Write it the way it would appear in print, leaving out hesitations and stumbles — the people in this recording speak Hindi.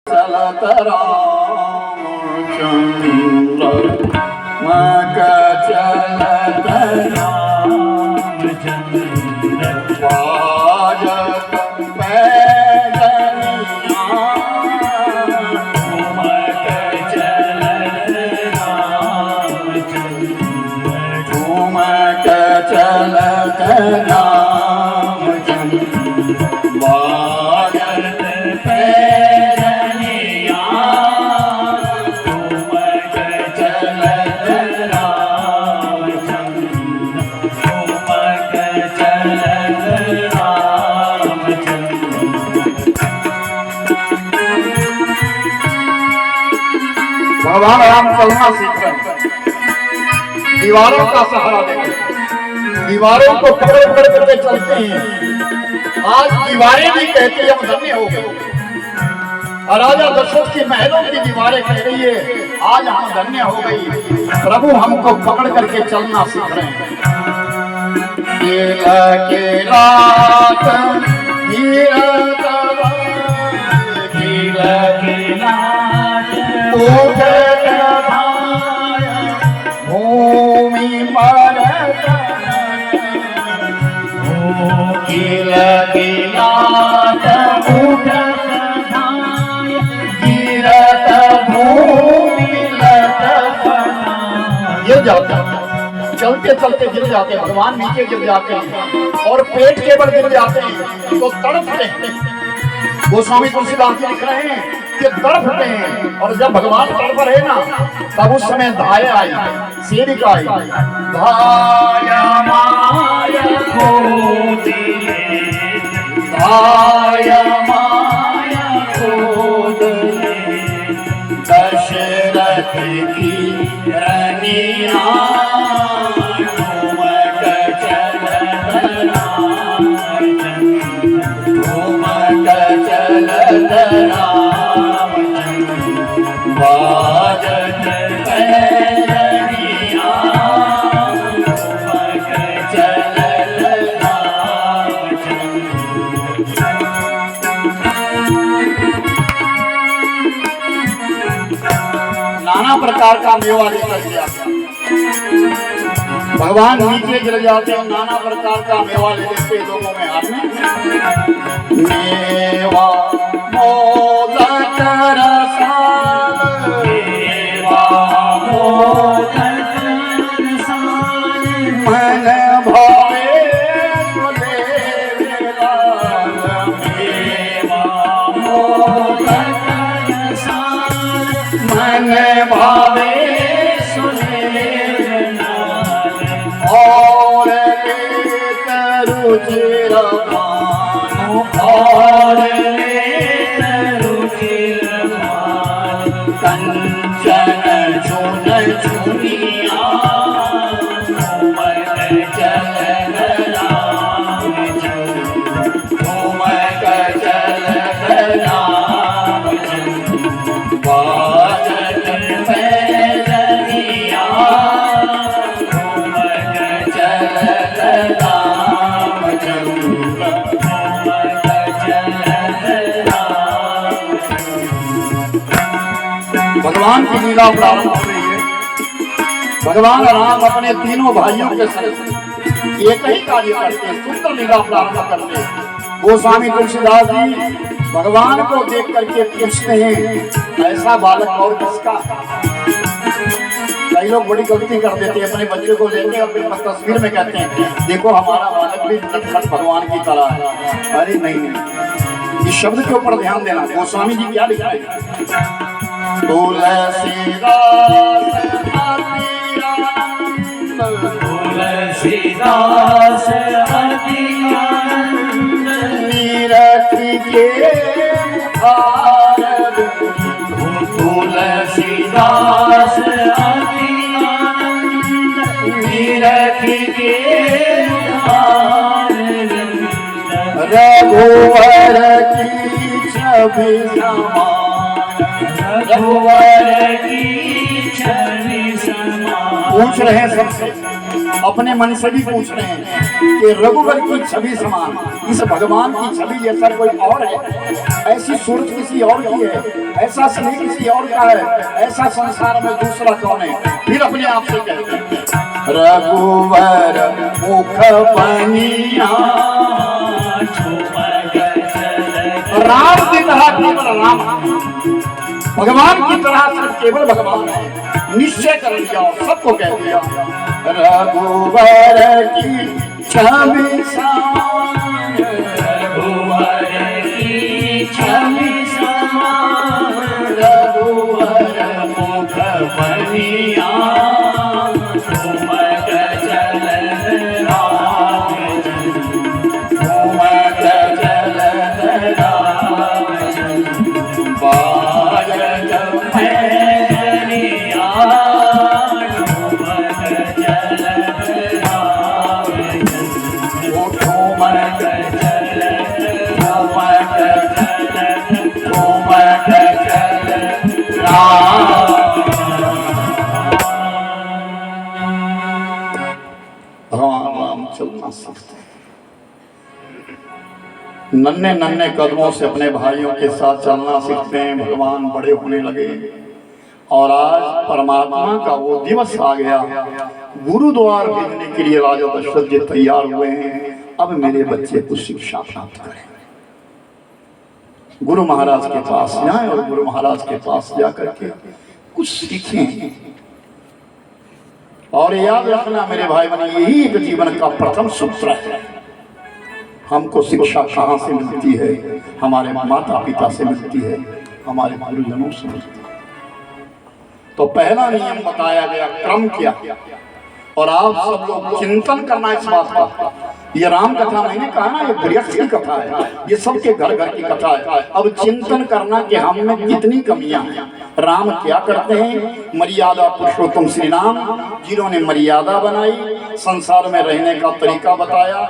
चलत रामचंद्र मक चलत रामचंद्र बाजत पैदनिया मक चलत रामचंद्र मक चलत रामचंद्र बाजत भगवान राम चलना सीख दीवारों का सहारा देकर दीवारों को पकड़ पकड़ करके चलते हैं। आज दीवारें भी कहती है हम धन्य हो गए। राजा दशरथ की महलों की दीवारें कह रही है आज हम धन्य हो गई। प्रभु हमको पकड़ करके चलना सीख रहे हैं। भूमि पर गिर जाते चलते चलते गिर जाते हैं। भगवान नीचे गिर जाते हैं और पेट के बल गिर जाते हैं तो तड़पते हैं। गोस्वामी तुलसीदास जी लिख रहे हैं कि तड़पते हैं। और जब भगवान तड़प रहे ना तब उस समय धाय आई सेविका आई धाया माया खोद धाया माया खोद दशरथ की रनिया नाना प्रकार का मेवा लेकर दिया। भगवान नीचे गिर जाते हैं नाना प्रकार का मेवा ले लेते लोगों में हाथ में मेवा मोदक रसाल मेवा मोदक रसाल मन भावे सुले मेवा मोदक रसाल मन भावे सुने और रुचिर भानु और रुचिर भानु कंचन चुन चुनिया घूमक चल रामचंद्र घूमक चल रामचंद्र बाजत पैदनिया घूमक चल रामचंद्र घूमक चल रामचंद्र। भगवान की लीला प्रारंभ हो रही है। भगवान राम अपने तीनों भाइयों के संग एक ही कार्य करते हैं सुंदर लीला प्रारंभ करते हैं। गोस्वामी तुलसीदास जी भगवान को देख करके पूछते हैं ऐसा बालक और किसका। कई लोग बड़ी गलती कर देते हैं अपने बच्चे को लेते हैं फिर तस्वीर में कहते हैं देखो हमारा बालक भी नटखट भगवान की तरह है। अरे नहीं इस शब्द के ऊपर ध्यान देना। गोस्वामी जी क्या लिखा है तुलसीदास नीरथ के मुखार तुलसीदास नीरथ के मुखार रघुवर की छवि समान रघुवर की छवि समान। पूछ रहे हैं सबसे अपने मन से भी पूछ रहे हैं कि रघुवर की छवि समान इस भगवान की छवि जैसा कोई और है? ऐसी सूरत किसी और की है? ऐसा स्नेह किसी और का है? ऐसा संसार में दूसरा कौन है? फिर अपने आप से कहते हैं रघुवर मुख बनिया राम की तरह केवल राम, भगवान की तरह सिर्फ केवल भगवान है। निश्चय कर लिया और सबको कह दिया रघुवर की छवि समान, रघुवर की छवि समान, रघुवर मुख बनिया सुमक चलन राम, सुमक चलन राम, बालक मैनिया सुमक चलन राम, सुमक चलन, सुमक चलन, सुमक चलन राम। राम चलना सीखते हैं, नन्हे नन्हे कदमों से अपने भाइयों के साथ चलना सीखते हैं। भगवान बड़े होने लगे और आज परमात्मा का वो दिवस आ गया। गुरुद्वार भेजने के लिए राजा दशरथ जी तैयार हुए हैं। अब मेरे बच्चे कुछ शिक्षा प्राप्त करें, गुरु महाराज के पास जाएं और गुरु महाराज के पास जाकर के कुछ सीखें। और याद रखना मेरे भाई बहन, यही एक जीवन का प्रथम सूत्र है। हमको शिक्षा कहाँ से मिलती है? हमारे माता पिता से मिलती है, हमारे गुरुजनों से मिलती है। तो पहला नियम बताया गया, क्रम क्या, और आप सब लोग चिंतन करना इस बात का। ये राम कथा मैंने कहा ना, ये गृहस्थ की कथा है, ये सबके घर घर की कथा है। अब चिंतन करना कि हम में कितनी कमियां हैं। राम क्या करते हैं? मर्यादा पुरुषोत्तम श्री राम, जिन्होंने मर्यादा बनाई, संसार में रहने का तरीका बताया।